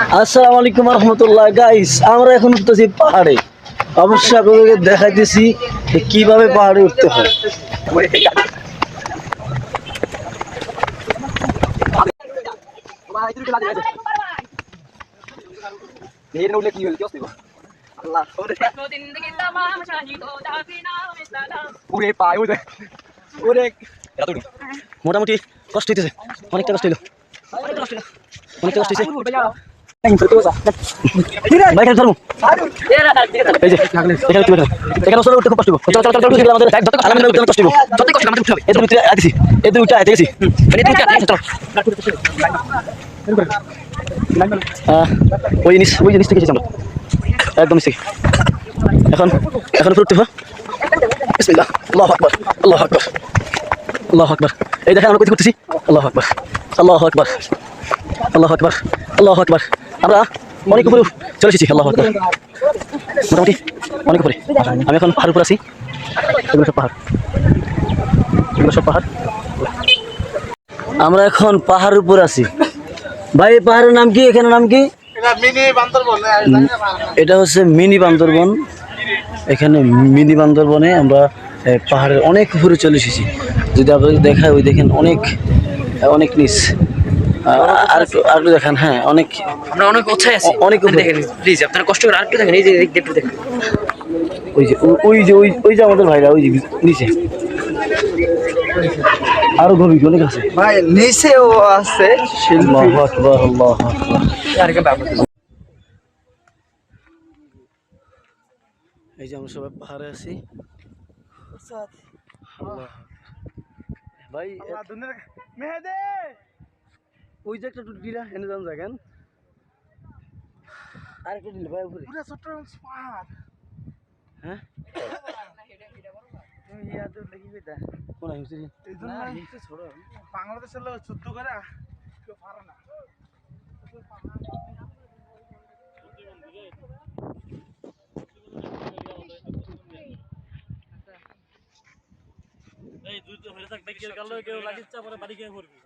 আসসালামু আলাইকুম রহমতুল্লাহ গাইস, আমরা এখন উঠতেছি পাহাড়ে। অবশ্যই আপনাদেরকে দেখাইতেছি যে কিভাবে পাহাড়ে উঠতে হয়। মোটামুটি কষ্ট হইতেছে, অনেকটা কষ্ট হইলো, অনেকটা কষ্ট হয়েছে। বাইক ধরবো এই যে এখানে উঠতে পারবে, এখানে উঠতে খুব কষ্ট হইব। চল চল চল চল আমাদের এক যত আলাদা উঠতে কষ্ট হইব, যত কষ্ট আমাদের উঠতে হবে। এদের উঠতে আইতেছি, এদের উঠতে আইতেছি মানে এদের উঠতে আইতেছি। চল ওই জিনিস থেকে এসেছি আমরা, একদম নিচ থেকে। এখন এখন উঠতে হবে। বিসমিল্লাহ, আল্লাহু আকবার, আল্লাহু আকবার, আল্লাহু আকবার। এই দেখেন আমরা কোথায় করতেছি। আল্লাহু আকবার, আল্লাহু আকবার, আল্লাহু আকবার, আল্লাহু আকবার। আমরা অনেক উপরে চলে এসেছি। আল্লাহু আকবার, মোটামুটি অনেক উপরে। আমি এখন পাহাড়ের উপর আছি। এগুলো সব পাহাড়, এগুলো সব পাহাড়। আমরা এখন পাহাড়ের উপর আছি। ভাই এই পাহাড়ের নাম কি? এখানে নাম কি? এটা হচ্ছে মিনি বান্দরবন। এখানে মিনি বান্দরবনে আমরা পাহাড়ের অনেক উপরে চলে এসেছি। যদি আপনাদের দেখায়, ওই দেখেন অনেক অনেক নিচ। আর একটু দেখেন, হ্যাঁ অনেক, আমরা অনেক উৎসাহে আছি। অনেক উপরে। দেখেন প্লিজ, আপনারা কষ্ট করে আরেকটু দেখেন। এই যে একটু দেখেন, ওই যে ওই যে আমাদের ভাইরা ওই যে নিচে আরো গভীর অনেক আছে ভাই, নিচেও আছে শিল্পী। আল্লাহু আকবার, আল্লাহু আকবার। এই যে আমরা সবাই পাহাড়ে আছি। আল্লাহ ভাই, ওই যে একটা ডিলা এনে যান দেখেন, আর একটা ডিলা ভাই উপরে। হ্যাঁ বাংলাদেশের লোক যুদ্ধ করে কেউ পারে না। এই দুই হয়ে থাক, কেউ লাগিচ্ছে পরে বাড়ি গিয়ে করবি।